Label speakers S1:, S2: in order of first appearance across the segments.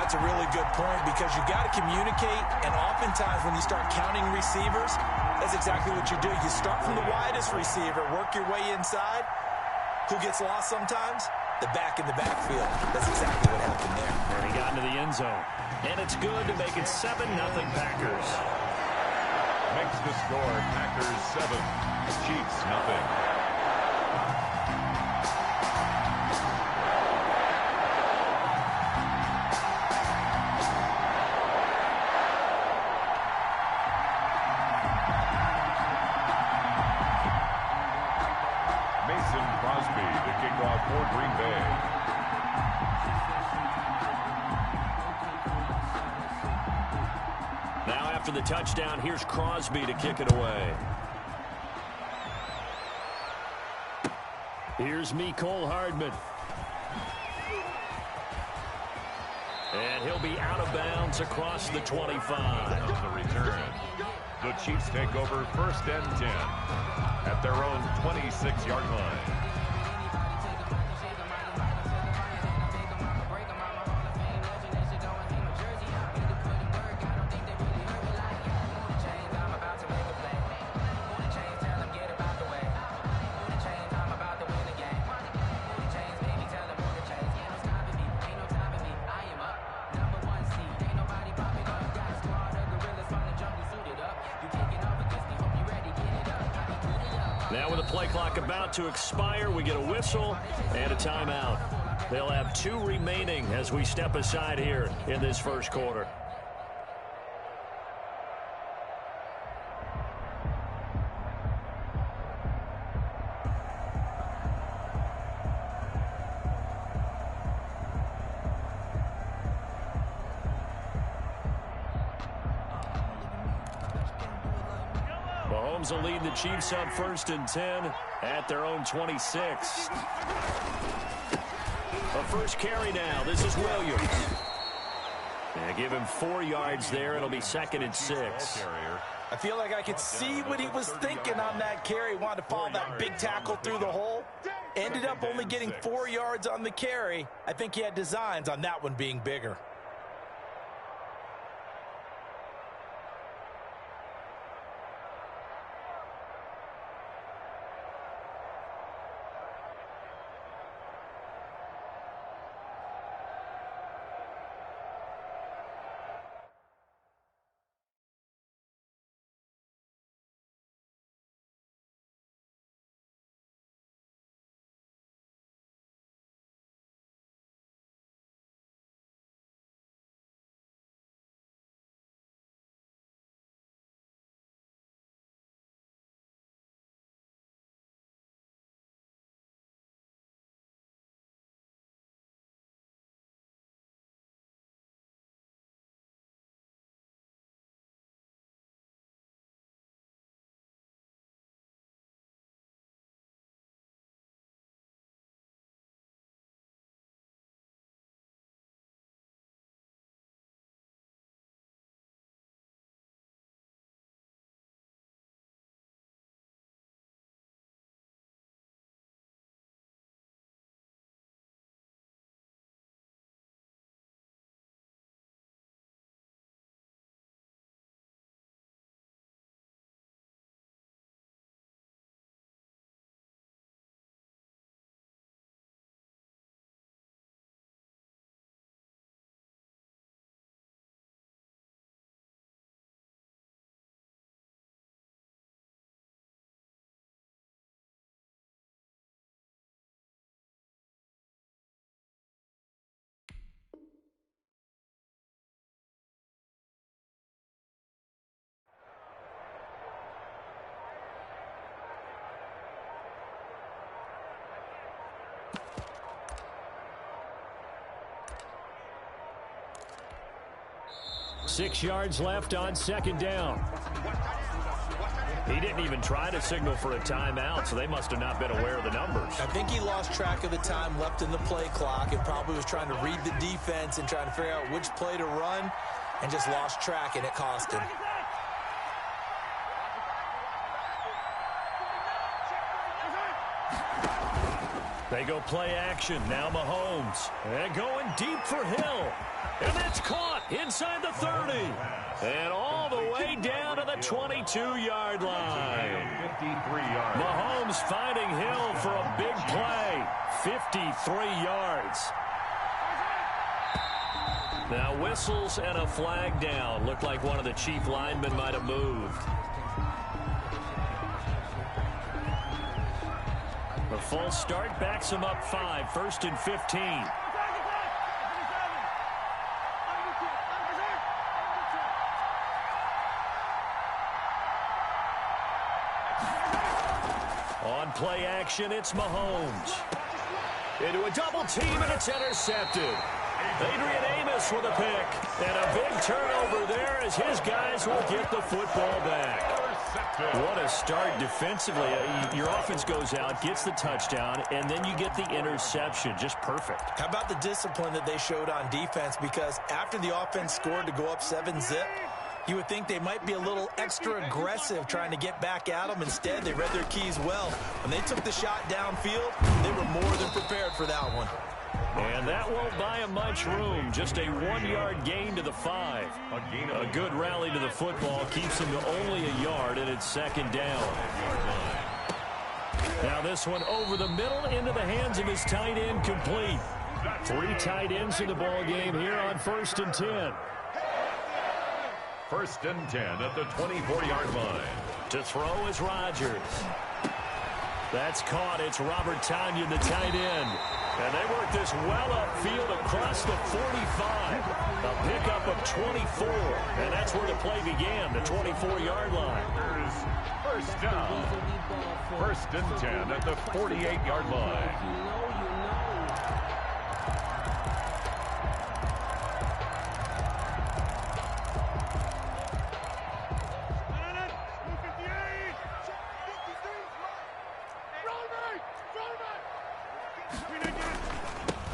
S1: that's a really good point because you got to communicate, and oftentimes when you start counting receivers, that's exactly what you do. You start from the widest receiver, work your way inside. Who gets lost sometimes? The back in the backfield. That's exactly what happened there.
S2: And he got into the end zone. And it's good to make it 7-0 Packers.
S3: Makes the score Packers 7, Chiefs nothing. For Green Bay.
S2: Now after the touchdown, here's Crosby to kick it away. Here's Mecole Hardman. And he'll be out of bounds across the 25.
S3: The return. The Chiefs take over 1st and 10 at their own 26-yard line.
S2: Now with the play clock about to expire, we get a whistle and a timeout. They'll have 2 remaining as we step aside here in this first quarter. Mahomes will lead the Chiefs up 1st and 10 at their own 26. A first carry now. This is Williams. Yeah, give him 4 yards there. It'll be 2nd and 6.
S1: I feel like I could see what he was thinking on that carry. Wanted to follow that big tackle through the hole. Ended up only getting 4 yards on the carry. I think he had designs on that one being bigger.
S2: Six yards left on 2nd down. He didn't even try to signal for a timeout, so they must have not been aware of the numbers.
S1: I think he lost track of the time left in the play clock and probably was trying to read the defense and trying to figure out which play to run and just lost track, and it cost him.
S2: They go play action. Now Mahomes. And going deep for Hill. And that's caught inside the 30. And all the way down to the 22-yard line.
S3: 53 yards.
S2: Mahomes finding Hill for a big play. 53 yards. Now whistles and a flag down. Looked like one of the chief linemen might have moved. The full start backs him up 5, 1st and 15. On play action, it's Mahomes. Into a double team, and it's intercepted. Adrian Amos with a pick. And a big turnover there as his guys will get the football back. What a start defensively. Your offense goes out, gets the touchdown, and then you get the interception. Just perfect.
S1: How about the discipline that they showed on defense? Because after the offense scored to go up 7-zip, you would think they might be a little extra aggressive trying to get back at them. Instead, they read their keys well. When they took the shot downfield, they were more than prepared for that one.
S2: And that won't buy him much room. Just a 1-yard gain to the 5. A good rally to the football keeps him to only a yard, and it's 2nd down. Now this one over the middle into the hands of his tight end, complete. 3 tight ends in the ball game here on 1st and 10.
S3: 1st and 10 at the 24-yard line.
S2: To throw is Rodgers. That's caught. It's Robert Tonyan, the tight end. And they work this well upfield across the 45. A pickup of 24. And that's where the play began, the 24-yard line.
S3: Here's 1st down. 1st and 10 at the 48-yard line.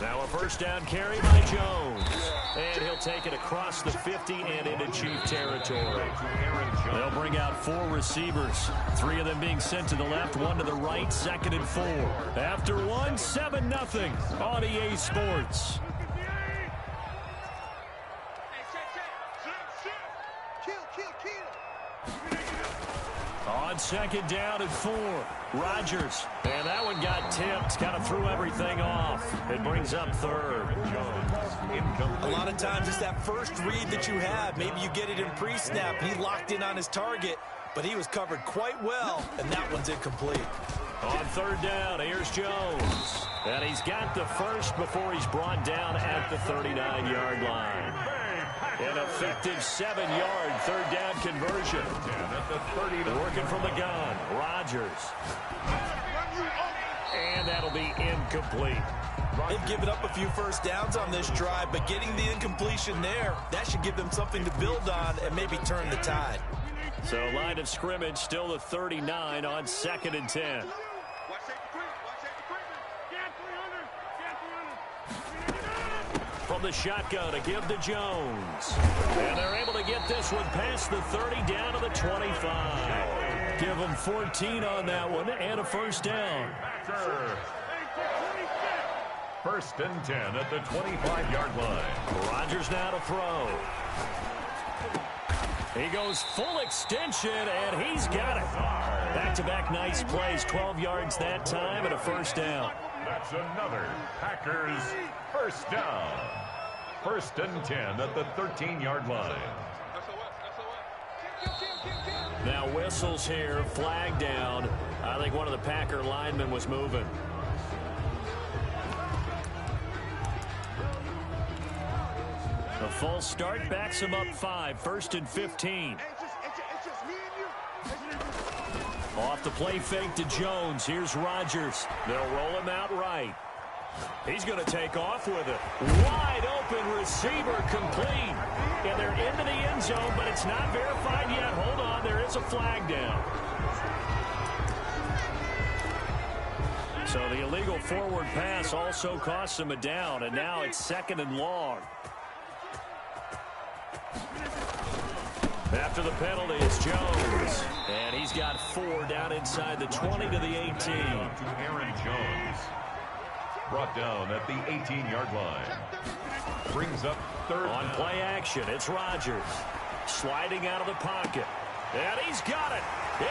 S2: Now a 1st down carry by Jones. And he'll take it across the 50 and into Chief territory. They'll bring out 4 receivers. 3 of them being sent to the left, 1 to the right, 2nd and 4. After 1, 7-0 on EA Sports. On 2nd down and 4. Rodgers. And that one got tipped. Kind of threw everything off. It brings up 3rd.
S1: A lot of times it's that first read that you have. Maybe you get it in pre-snap. He locked in on his target, but he was covered quite well, and that one's incomplete.
S2: On 3rd down, here's Jones. And he's got the first before he's brought down at the 39-yard line. An effective 7-yard 3rd down conversion. They're working from the gun. Rodgers. And that'll be incomplete.
S1: They've given up a few 1st downs on this drive, but getting the incompletion there, that should give them something to build on and maybe turn the tide.
S2: So line of scrimmage still the 39 on 2nd and 10. From the shotgun to give to Jones. And they're able to get this one past the 30 down to the 25. Give them 14 on that one and a 1st down.
S3: 1st and 10 at the 25-yard line.
S2: Rodgers now to throw. He goes full extension, and he's got it. Back-to-back nice plays, 12 yards that time and a 1st down.
S3: That's another Packers 1st down. 1st and 10 at the 13-yard line.
S2: Now whistles here, flag down. I think one of the Packer linemen was moving. The full start backs him up 5, 1st and 15. Off the play fake to Jones. Here's Rodgers. They'll roll him out right. He's going to take off with it. Wide open receiver, complete. And they're into the end zone, but it's not verified yet. Hold on, there is a flag down. So the illegal forward pass also costs him a down, and now it's 2nd and long. After the penalty, it's Jones. And he's got 4 down inside the 20 to the 18.
S3: To Aaron Jones. Brought down at the 18-yard line. Brings up third.
S2: On play action, it's Rodgers. Sliding out of the pocket. And he's got it.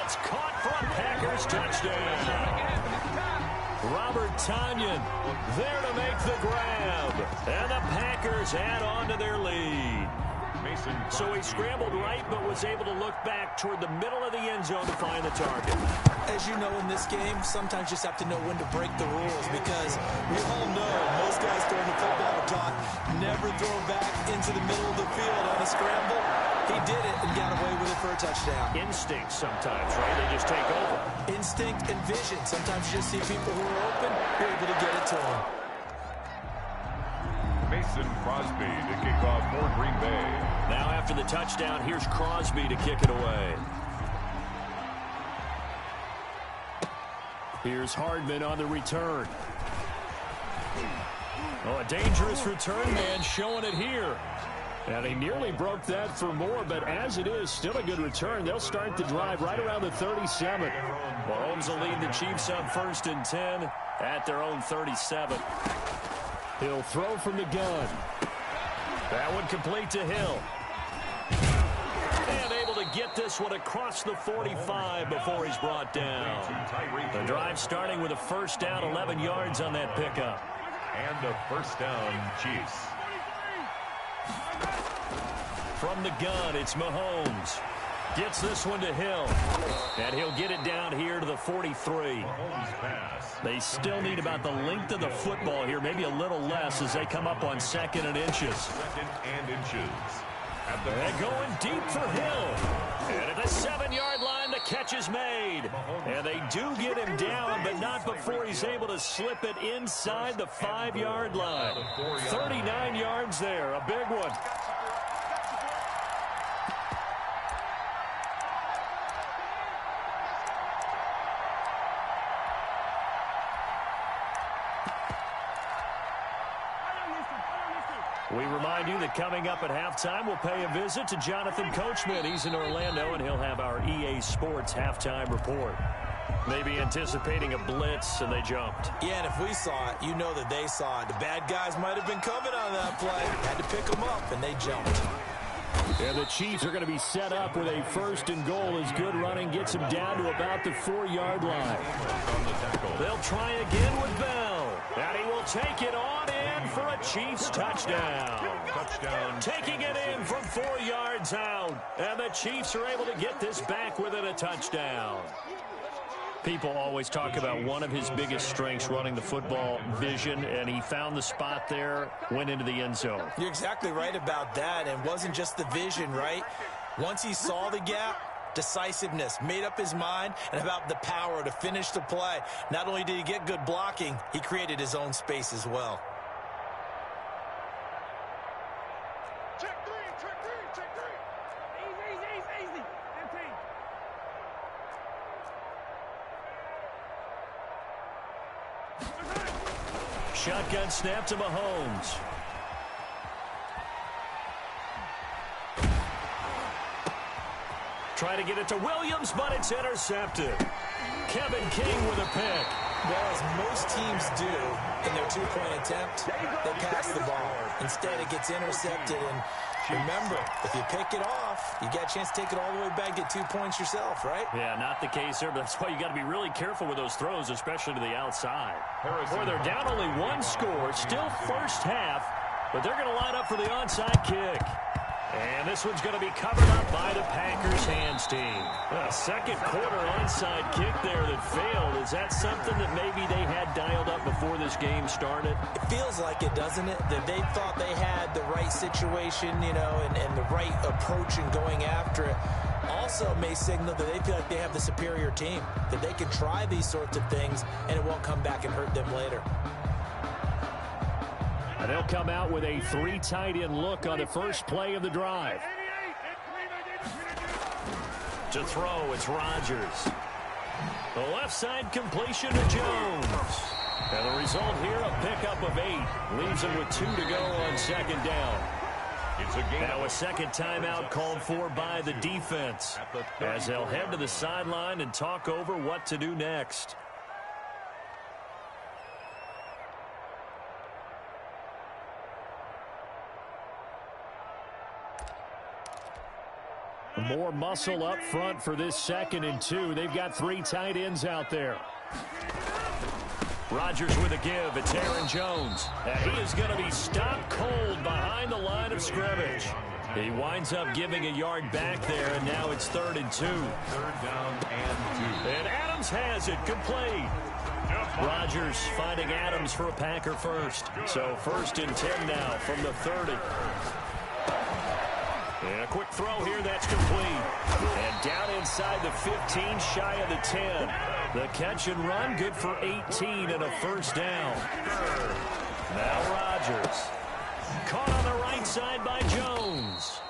S2: It's caught for a Packers touchdown. Robert Tonyan there to make the grab. And the Packers add on to their lead. So he scrambled right, but was able to look back toward the middle of the end zone to find the target.
S1: As you know, in this game, sometimes you just have to know when to break the rules, because we all know most guys throwing the football are taught never throw back into the middle of the field on a scramble. He did it and got away with it for a touchdown.
S2: Instinct sometimes, right? They just take over.
S1: Instinct and vision. Sometimes you just see people who are open, you're able to get it to them.
S3: Mason Crosby to kick off for Green Bay.
S2: Now after the touchdown, here's Crosby to kick it away. Here's Hardman on the return. Oh, a dangerous return man showing it here. And he nearly broke that for more, but as it is, still a good return. They'll start the drive right around the 37. Mahomes will lead the Chiefs on 1st and 10 at their own 37. He'll throw from the gun. That one complete to Hill. And able to get this one across the 45 before he's brought down. The drive starting with a first down, 11 yards on that pickup.
S3: And a first down, Chiefs.
S2: From the gun, it's Mahomes. Gets this one to Hill. And he'll get it down here to the 43. They still need about the length of the football here, maybe a little less as they come up on 2nd and inches.
S3: Second and inches.
S2: And going deep for Hill. And at the 7-yard line, the catch is made. And they do get him down, but not before he's able to slip it inside the 5-yard line. 39 yards there, a big one. We remind you that coming up at halftime, we'll pay a visit to Jonathan Coachman. He's in Orlando, and he'll have our EA Sports halftime report. Maybe anticipating a blitz, and they jumped.
S1: Yeah, and if we saw it, you know that they saw it. The bad guys might have been coming on that play. Had to pick them up, and they jumped.
S2: And the Chiefs are going to be set up with a 1st and goal as good running gets him down to about the 4-yard line. They'll try again with Bell. And he will take it on in for a Chiefs touchdown. Taking it in from 4 yards out. And the Chiefs are able to get this back within a touchdown. People always talk about one of his biggest strengths running the football, vision, and he found the spot there, went into the end zone.
S1: You're exactly right about that, and it wasn't just the vision, right? Once he saw the gap, decisiveness, made up his mind, and about the power to finish the play. Not only did he get good blocking, he created his own space as well.
S4: Check three, check three, check three. Easy. Empty.
S2: Shotgun snap to Mahomes. Try to get it to Williams, but it's intercepted. Kevin King with a pick.
S1: Well, as most teams do in their two-point attempt, they pass the ball. Instead, it gets intercepted. And remember, if you pick it off, you get a chance to take it all the way back, get 2 points yourself, right?
S2: Yeah, not the case here, but that's why you got to be really careful with those throws, especially to the outside. Boy, they're down only one score, still first half, but they're going to line up for the onside kick. And this one's going to be covered up by the Packers hands team. A second quarter onside kick there that failed. Is that something that maybe they had dialed up before this game started?
S1: It feels like it, doesn't it? That they thought they had the right situation, you know, and the right approach in going after it. Also may signal that they feel like they have the superior team, that they can try these sorts of things and it won't come back and hurt them later.
S2: And they'll come out with a 3 tight end look on the first play of the drive. To throw, it's Rodgers. The left side completion to Jones. And the result here, a pickup of 8. Leaves him with 2 to go on second down. Now a second timeout called for by the defense, as they'll head to the sideline and talk over what to do next. More muscle up front for this 2nd and 2. They've got 3 tight ends out there. Rodgers with a give. It's Aaron Jones. And he is going to be stopped cold behind the line of scrimmage. He winds up giving a yard back there, and now it's 3rd and 2.
S3: 3rd down and 2.
S2: And Adams has it complete. Rodgers finding Adams for a Packer first. So 1st and 10 now from the 30. And a quick throw here, that's complete. And down inside the 15, shy of the 10. The catch and run, good for 18 and a 1st down. Now Rodgers. Caught on the right side by Jones.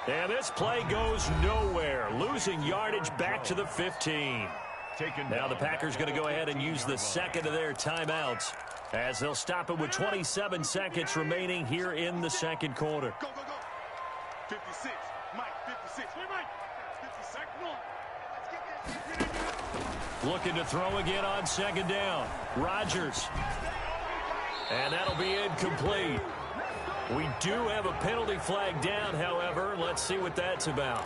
S2: And this play goes nowhere, losing yardage back to the 15. Now the Packers going to go ahead and use the 2nd of their timeouts as they'll stop it with 27 seconds remaining here in the 2nd quarter.
S4: Go, go, go. 56. Mike, 56. Wait, Mike. 56. Come on. Let's get this.
S2: Looking to throw again on 2nd down. Rodgers. And that'll be incomplete. We do have a penalty flag down, however. Let's see what that's about.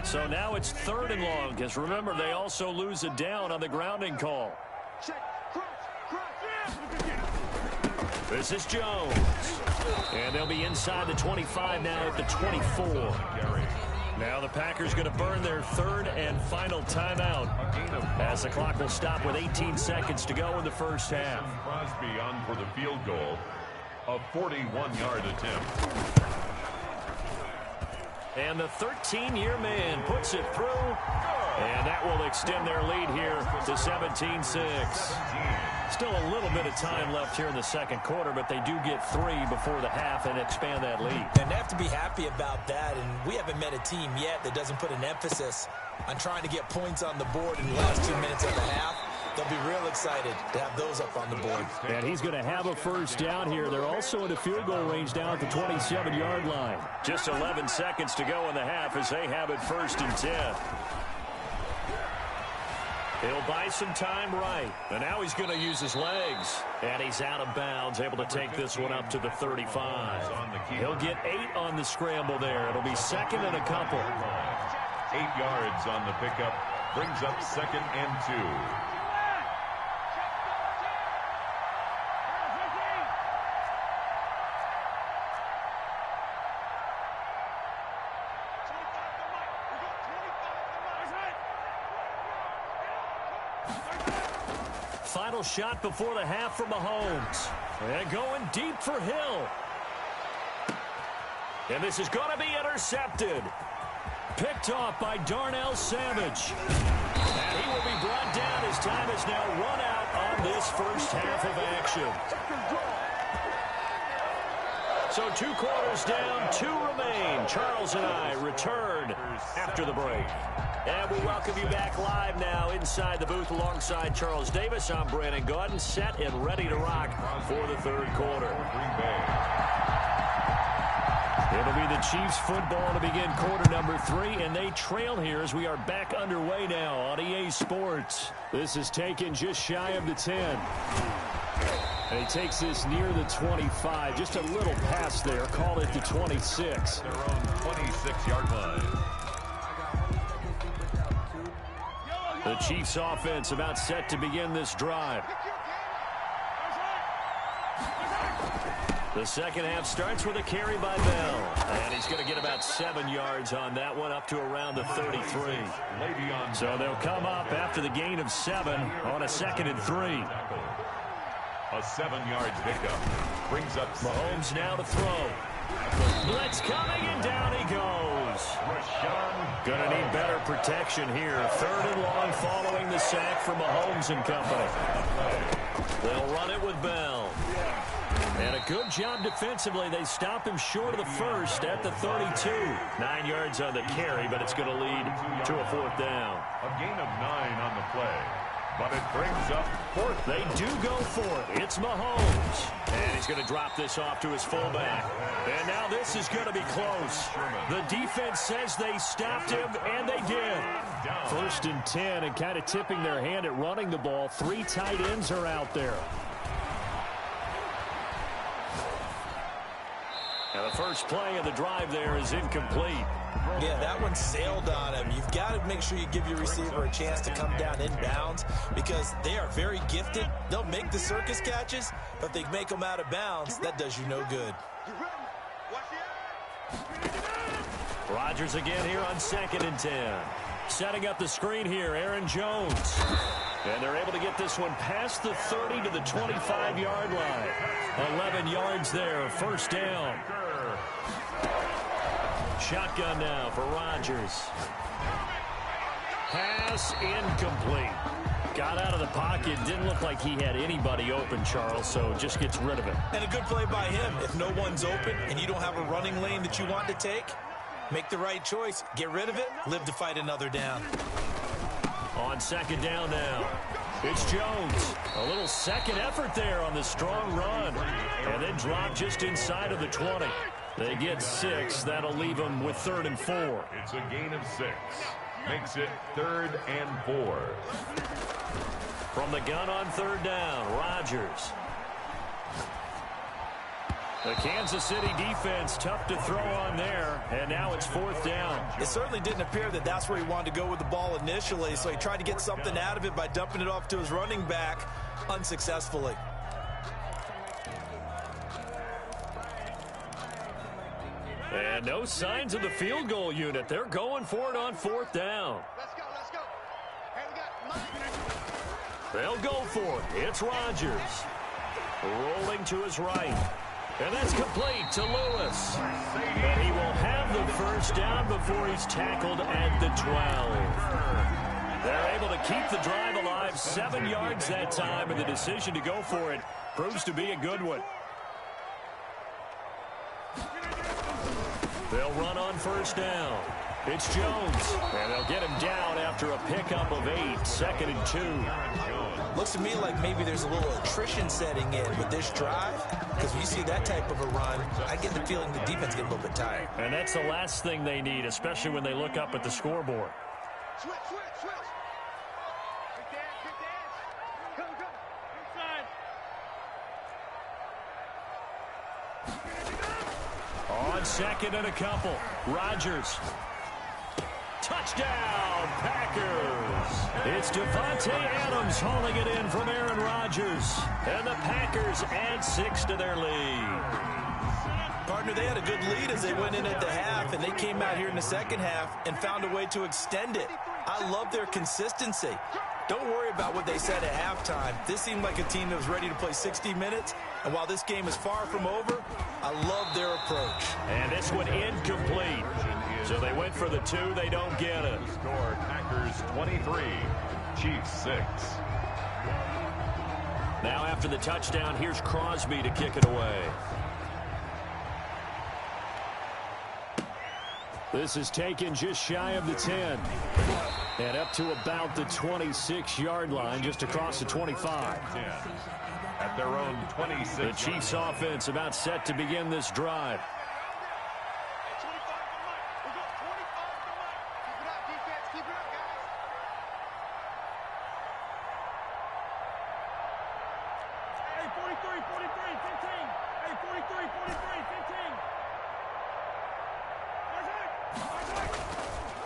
S2: So now it's 3rd and long, because remember, they also lose a down on the grounding call. This is Jones. And they'll be inside the 25 now at the 24. Now the Packers going to burn their 3rd and final timeout as the clock will stop with 18 seconds to go in the 1st half.
S3: Crosby on for the field goal, a 41-yard attempt.
S2: And the 13-year man puts it through, and that will extend their lead here to 17-6. Still a little bit of time left here in the 2nd quarter, but they do get 3 before the half and expand that lead.
S1: And they have to be happy about that, and we haven't met a team yet that doesn't put an emphasis on trying to get points on the board in the last 2 minutes of the half. They'll be real excited to have those up on the board.
S2: And he's going to have a 1st down here. They're also in the field goal range down at the 27-yard line. Just 11 seconds to go in the half as they have it 1st and 10. He'll buy some time right. And now he's going to use his legs. And he's out of bounds, able to take this one up to the 35. He'll get 8 on the scramble there. It'll be 2nd and a couple.
S3: 8 yards on the pickup. Brings up 2nd and 2.
S2: Final shot before the half for Mahomes. And going deep for Hill. And this is going to be intercepted. Picked off by Darnell Savage. And he will be brought down as time is now run out on this 1st half of action. So 2 quarters down, 2 remain. Charles and I return after the break. And we welcome you back live now inside the booth alongside Charles Davis. I'm Brandon Gaudin, set and ready to rock for the 3rd quarter. It'll be the Chiefs football to begin quarter number 3, and they trail here as we are back underway now on EA Sports. This is taken just shy of the 10. And he takes this near the 25, just a little pass there, call it the 26.
S3: Their own 26-yard line.
S2: The Chiefs offense about set to begin this drive. The 2nd half starts with a carry by Bell. And he's going to get about 7 yards on that one, up to around the 33. So they'll come up after the gain of 7 on a 2nd and 3.
S3: A 7-yard pickup. Brings up
S2: Mahomes now to throw. Blitz coming, and down he goes. Gonna need better protection here. 3rd and long following the sack from Mahomes and company. They'll run it with Bell. And a good job defensively. They stop him short of the 1st at the 32. 9 yards on the carry, but it's going to lead to a 4th down.
S3: A gain of 9 on the play. But it brings up 4th.
S2: They do go for it. It's Mahomes. And he's going to drop this off to his fullback. And now this is going to be close. The defense says they stopped him, and they did. 1st and 10, and kind of tipping their hand at running the ball. 3 tight ends are out there. And the first play of the drive there is incomplete.
S1: Yeah, that one sailed on him. You've got to make sure you give your receiver a chance to come down inbounds because they are very gifted. They'll make the circus catches, but if they make them out of bounds, that does you no good.
S2: Rodgers again here on 2nd and 10. Setting up the screen here, Aaron Jones. And they're able to get this one past the 30 to the 25-yard line. 11 yards there, first down. Shotgun now for Rodgers. Pass incomplete. Got out of the pocket. Didn't look like he had anybody open, Charles, so just gets rid of it.
S1: And a good play by him. If no one's open and you don't have a running lane that you want to take, make the right choice. Get rid of it. Live to fight another down.
S2: On 2nd down now. It's Jones. A little second effort there on the strong run. And then drop just inside of the 20. They get 6. That'll leave them with 3rd and 4.
S3: It's a gain of 6. Makes it 3rd and 4.
S2: From the gun on 3rd down, Rodgers. The Kansas City defense tough to throw on there, and now it's 4th down.
S1: It certainly didn't appear that that's where he wanted to go with the ball initially, so he tried to get something out of it by dumping it off to his running back unsuccessfully.
S2: And no signs of the field goal unit. They're going for it on 4th down.
S4: Let's go, let's go. Hey, we got Mike.
S2: They'll go for it. It's Rodgers. Rolling to his right. And that's complete to Lewis. And he will have the first down before he's tackled at the 12. They're able to keep the drive alive. 7 yards that time, and the decision to go for it proves to be a good one. They'll run on 1st down. It's Jones. And they'll get him down after a pickup of 8. 2nd and 2.
S1: Looks to me like maybe there's a little attrition setting in with this drive, because when you see that type of a run, I get the feeling the defense gets a little bit tired.
S2: And that's the last thing they need, especially when they look up at the scoreboard.
S4: Switch, switch, switch. Big dash, big dash. Come, come. Inside.
S2: On 2nd and a couple, Rodgers. Touchdown, Packers. It's Devontae Adams hauling it in from Aaron Rodgers. And the Packers add 6 to their lead.
S1: Partner, they had a good lead as they went in at the half, and they came out here in the second half and found a way to extend it. I love their consistency. Don't worry about what they said at halftime. This seemed like a team that was ready to play 60 minutes, and while this game is far from over, I love their approach.
S2: And this one incomplete. So they went for the 2. They don't get it.
S3: Score Packers 23, Chiefs 6.
S2: Now after the touchdown, here's Crosby to kick it away. This is taken just shy of the 10. And up to about the 26-yard line, just across the 25.
S3: 10. At their own 26.
S2: The Chiefs offense about set to begin this drive.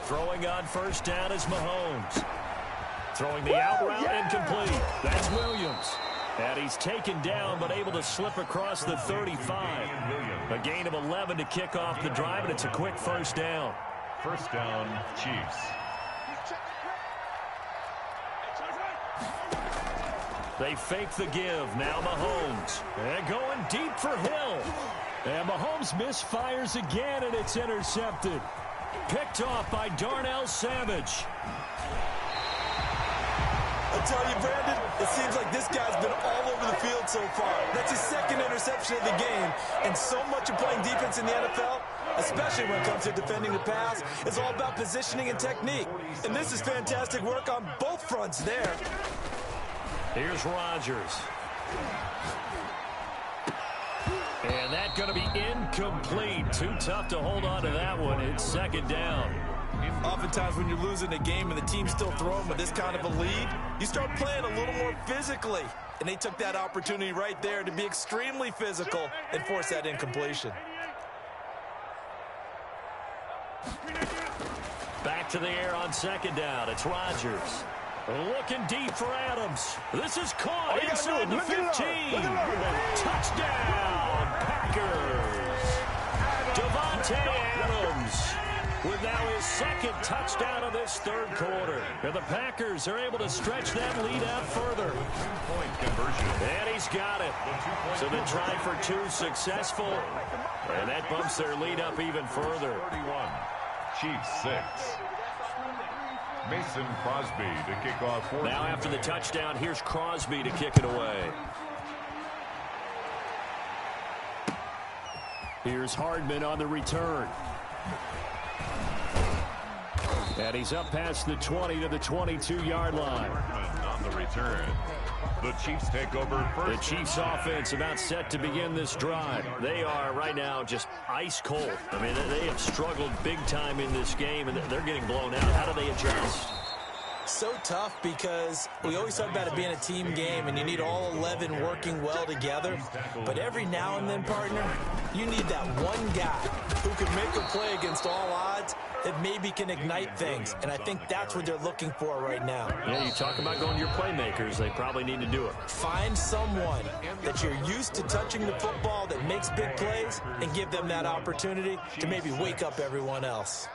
S2: Throwing on 1st down is Mahomes. Throwing the out route incomplete. That's Williams. And he's taken down but able to slip across the 35. A gain of 11 to kick off the drive, and it's a quick 1st down.
S3: 1st down, Chiefs.
S2: They fake the give. Now Mahomes. And going deep for Hill. And Mahomes misfires again, and it's intercepted. Picked off by Darnell Savage.
S1: I tell you, Brandon, it seems like this guy's been all over the field so far. That's his 2nd interception of the game. And so much of playing defense in the NFL, especially when it comes to defending the pass, is all about positioning and technique. And this is fantastic work on both fronts there.
S2: Here's Rodgers. And that's going to be incomplete. Too tough to hold on to that one. It's 2nd down.
S1: Oftentimes when you're losing a game and the team's still throwing with this kind of a lead, you start playing a little more physically. And they took that opportunity right there to be extremely physical and force that incompletion.
S2: Back to the air on second down. It's Rodgers. Looking deep for Adams. This is caught inside the 15. Touchdown, Packers. Devontae Adams with now his second touchdown of this third quarter. And the Packers are able to stretch that lead out further.
S3: Two-point conversion.
S2: And he's got it. So they try for two, successful. And that bumps their lead up even further.
S3: 31. Chiefs 6. Mason Crosby to kick off.
S2: Now after the touchdown, here's Crosby to kick it away. Here's Hardman on the return. And he's up past the 20 to the 22-yard line.
S3: On the return. The Chiefs take over first.
S2: The Chiefs offense about set to begin this drive. They are right now just ice cold. I mean, they have struggled big time in this game, and they're getting blown out. How do they adjust?
S1: So tough because we always talk about it being a team game and you need all 11 working well together. But every now and then, partner, you need that one guy who can make a play against all odds that maybe can ignite things. And I think that's what they're looking for right now.
S2: Yeah, you talk about going to your playmakers. They probably need to do it.
S1: Find someone that you're used to touching the football that makes big plays and give them that opportunity to maybe wake up everyone else.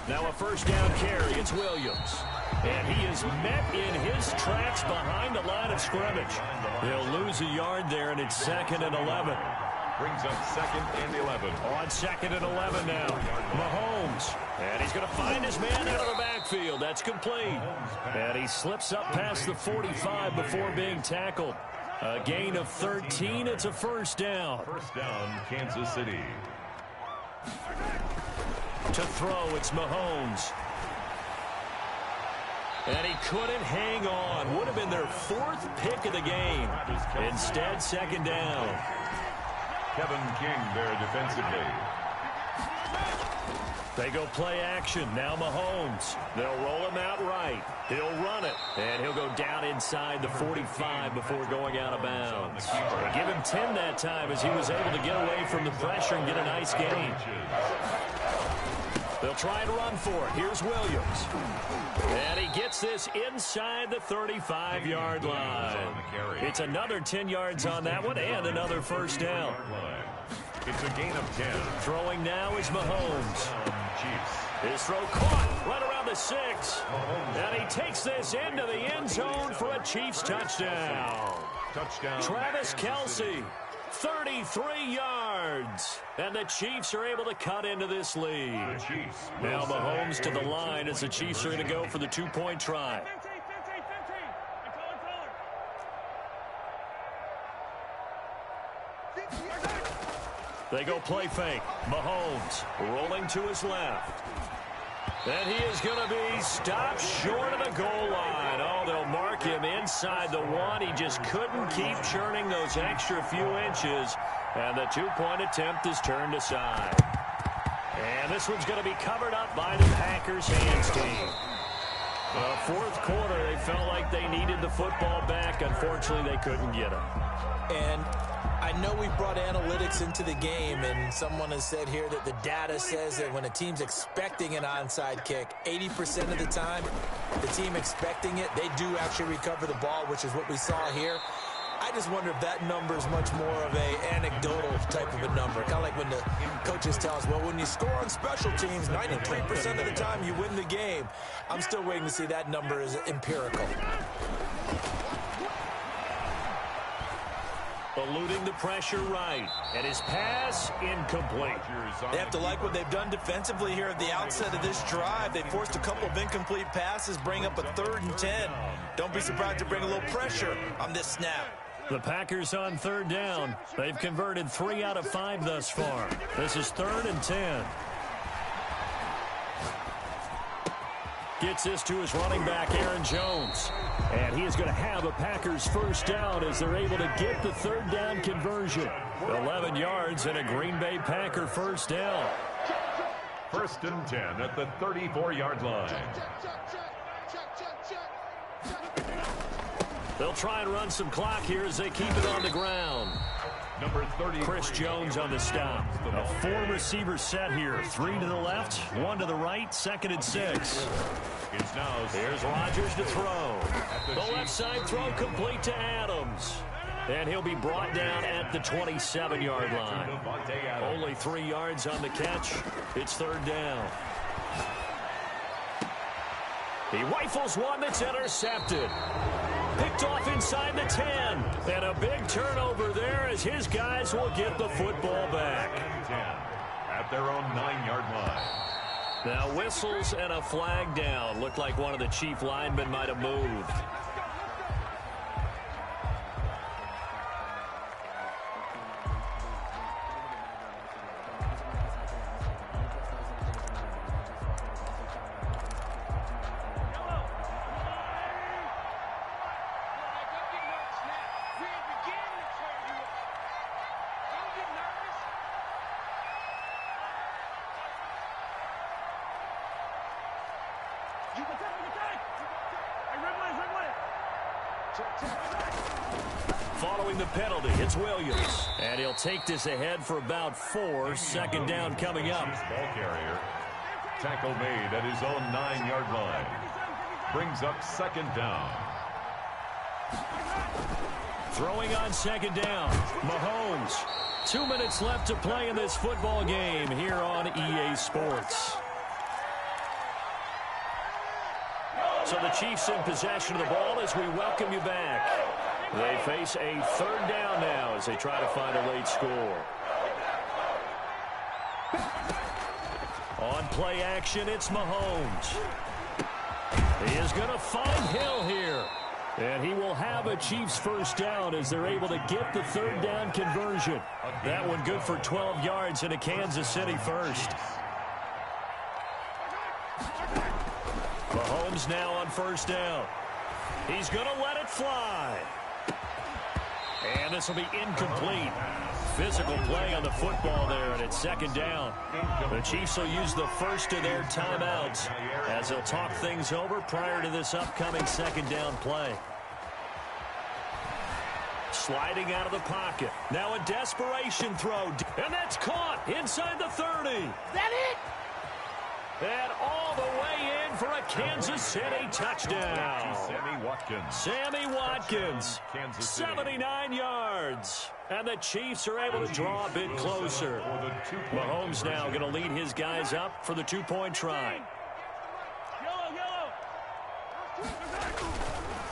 S2: Now a first down carry. It's Williams. And he is met in his tracks behind the line of scrimmage. He'll lose a yard there, and it's 2nd and 11.
S3: Brings up 2nd and 11.
S2: On 2nd and 11 now. Mahomes. And he's going to find his man out of the backfield. That's complete. And he slips up past the 45 before being tackled. A gain of 13. It's a first down.
S3: First down, Kansas City.
S2: To throw, it's Mahomes. And he couldn't hang on. Would have been their 4th pick of the game. Instead, 2nd down.
S3: Kevin King there defensively.
S2: They go play action. Now Mahomes. They'll roll him out right. He'll run it. And he'll go down inside the 45 before going out of bounds. They give him 10 that time as he was able to get away from the pressure and get a nice gain. They'll try and run for it. Here's Williams. And he gets this inside the 35-yard line. It's another 10 yards on that one and another first down.
S3: It's a gain of 10.
S2: Throwing now is Mahomes.
S3: Chiefs.
S2: His throw caught right around the 6. And he takes this into the end zone for a Chiefs touchdown.
S3: Touchdown.
S2: Travis Kelce, 33 yards. And the Chiefs are able to cut into this lead. Now Mahomes to the line as the Chiefs are going to go for the 2-point try. They go play fake. Mahomes rolling to his left. And he is going to be stopped short of the goal line. Oh, they'll mark him inside the 1. He just couldn't keep churning those extra few inches. And the 2-point attempt is turned aside. And this one's going to be covered up by the Packers hands team. Fourth quarter, they felt like they needed the football back. Unfortunately, they couldn't get it.
S1: And I know we brought analytics into the game, and someone has said here that the data says that when a team's expecting an onside kick, 80% of the time, the team expecting it, they do actually recover the ball, which is what we saw here. I just wonder if that number is much more of a anecdotal type of a number. Kind of like when the coaches tell us, well, when you score on special teams, 93% of the time you win the game. I'm still waiting to see that number is empirical.
S2: Eluding the pressure right. And his pass incomplete.
S1: They have to like what they've done defensively here at the outset of this drive. They forced a couple of incomplete passes, bring up a 3rd and 10. Don't be surprised to bring a little pressure on this snap.
S2: The Packers on 3rd down. They've converted 3 out of 5 thus far. This is 3rd and 10. Gets this to his running back, Aaron Jones. And he is going to have a Packers first down as they're able to get the 3rd down conversion. 11 yards and a Green Bay Packer first down.
S3: 1st and 10 at the 34-yard line.
S2: They'll try and run some clock here as they keep it on the ground.
S3: Number 30.
S2: Chris Jones on the stop. A 4-receiver set here. 3 to the left, 1 to the right, 2nd and 6.
S3: It's now.
S2: Here's Rodgers to throw. The left side throw complete to Adams. And he'll be brought down at the 27-yard line. Only 3 yards on the catch. It's 3rd down. He rifles one that's intercepted. Picked off inside the 10. And a big turnover there as his guys will get the football back.
S3: At their own 9-yard line.
S2: Now whistles and a flag down. Looked like one of the Chief linemen might have moved. Following the penalty, it's Williams. And he'll take this ahead for about 4. 2nd down coming up.
S3: Ball carrier. Tackle made at his own 9-yard line. Brings up 2nd down.
S2: Throwing on 2nd down. Mahomes. 2 minutes left to play in this football game here on EA Sports. So the Chiefs in possession of the ball as we welcome you back. They face a 3rd down now as they try to find a late score. On play action, it's Mahomes. He is going to find Hill here. And he will have a Chiefs 1st down as they're able to get the 3rd down conversion. That one good for 12 yards and a Kansas City 1st. Mahomes now on 1st down. He's going to let it fly. And this will be incomplete. Physical play on the football there, and it's 2nd down. The Chiefs will use the first of their timeouts as they'll talk things over prior to this upcoming 2nd down play. Sliding out of the pocket. Now a desperation throw. And that's caught inside the 30. Is that it? And all the way in for a Kansas City touchdown. Sammy Watkins, 79 yards. And the Chiefs are able to draw a bit closer. Mahomes now going to lead his guys up for the 2-point try.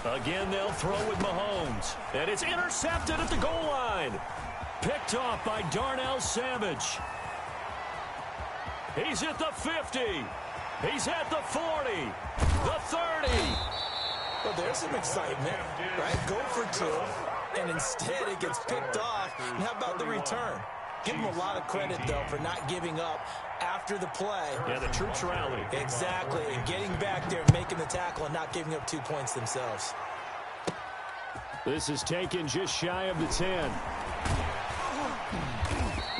S2: Again, they'll throw with Mahomes. And it's intercepted at the goal line. Picked off by Darnell Savage. He's at the 50. He's at the 40. The 30.
S1: Well, there's some excitement, right? Go for 2, and instead it gets picked off. And how about the return? Give them a lot of credit, though, for not giving up after the play.
S2: Yeah, the troops rallied.
S1: Exactly, and getting back there, making the tackle, and not giving up 2 points themselves.
S2: This is taken just shy of the 10.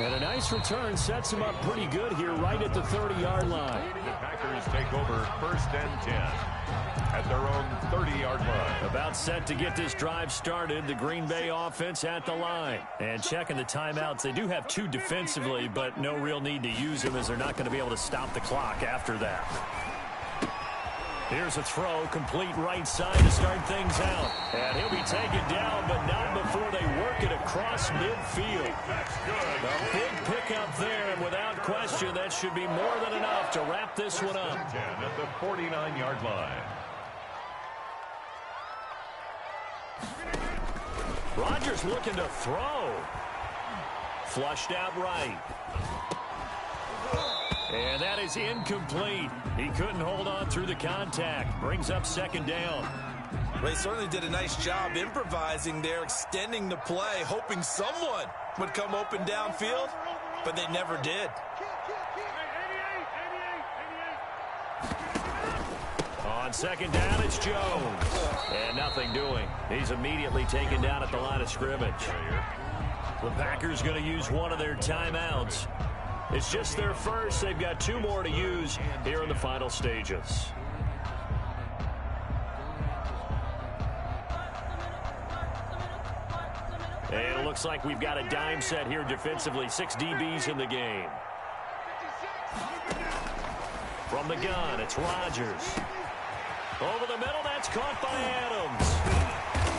S2: And a nice return sets him up pretty good here right at the 30-yard line.
S3: The Packers take over 1st and 10 at their own 30-yard line.
S2: About set to get this drive started. The Green Bay offense at the line. And checking the timeouts. They do have 2 defensively, but no real need to use them as they're not going to be able to stop the clock after that. Here's a throw, complete right side to start things out. And he'll be taken down, but not before they work it across midfield. A big pickup there, and without question, that should be more than enough to wrap this one up.
S3: At the 49-yard line.
S2: Rodgers looking to throw. Flushed out right. And that is incomplete. He couldn't hold on through the contact. Brings up 2nd down.
S1: Well, he certainly did a nice job improvising there, extending the play, hoping someone would come open downfield, but they never did.
S2: On 2nd down, it's Jones. And nothing doing. He's immediately taken down at the line of scrimmage. The Packers going to use one of their timeouts. It's just their first. They've got 2 more to use here in the final stages. And it looks like we've got a dime set here defensively. 6 DBs in the game. From the gun, it's Rodgers. Over the middle, that's caught by Adams.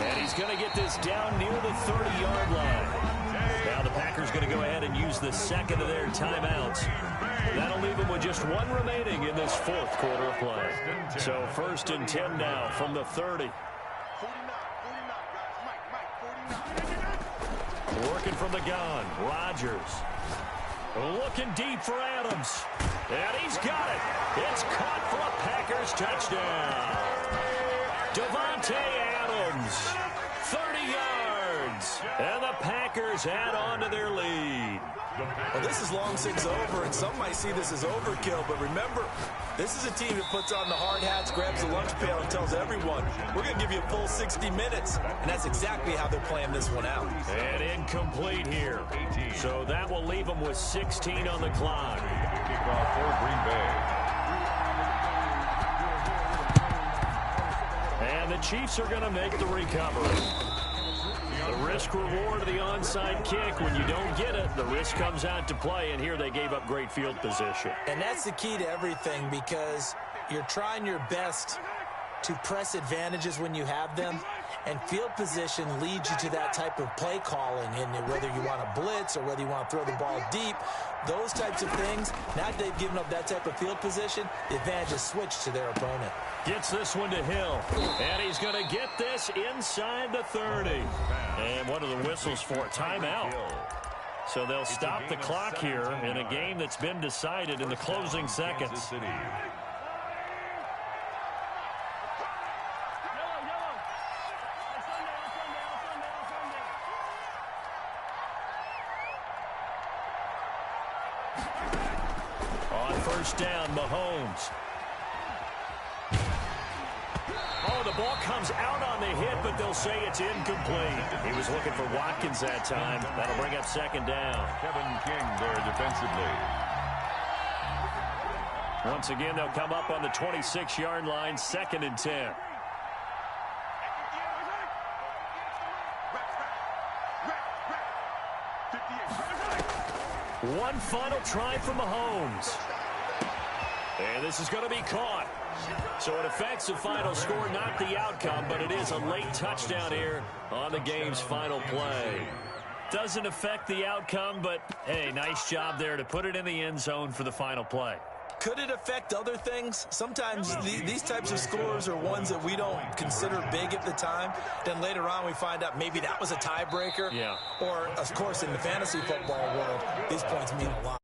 S2: And he's going to get this down near the 30-yard line. Now the Packers going to go ahead and use the second of their timeouts. That'll leave them with just one remaining in this fourth quarter of play. So 1st and 10 now from the 30. Working from the gun, Rodgers. Looking deep for Adams. And he's got it. It's caught for a Packers touchdown. Davante Adams, 30 yards. And the Packers add on to their lead.
S1: Well, this is long since over, and some might see this as overkill, but remember, this is a team that puts on the hard hats, grabs the lunch pail, and tells everyone, we're going to give you a full 60 minutes. And that's exactly how they're playing this one out.
S2: And incomplete here. So that will leave them with 16 on the clock.
S3: Kickoff for Green Bay.
S2: And the Chiefs are going to make the recovery. The risk-reward of the onside kick, when you don't get it, the risk comes out to play, and here they gave up great field position.
S1: And that's the key to everything, because you're trying your best to press advantages when you have them, and field position leads you to that type of play calling, and whether you want to blitz or whether you want to throw the ball deep, those types of things, now that they've given up that type of field position, the advantage is switched to their opponent.
S2: Gets this one to Hill, and he's going to get this inside the 30. And what are the whistles for? Timeout. So they'll stop the clock here in a game that's been decided in the closing seconds. On 1st down, Mahomes. Oh, the ball comes out on the hit, but they'll say it's incomplete. He was looking for Watkins that time. That'll bring up 2nd down.
S3: Kevin King there defensively.
S2: Once again, they'll come up on the 26-yard line, 2nd and 10. One final try from Mahomes. And this is going to be caught. So it affects the final score, not the outcome, but it is a late touchdown here on the game's final play. Doesn't affect the outcome, but, hey, nice job there to put it in the end zone for the final play.
S1: Could it affect other things? Sometimes these types of scores are ones that we don't consider big at the time. Then later on we find out maybe that was a tiebreaker.
S2: Yeah.
S1: Or, of course, in the fantasy football world, these points mean a lot.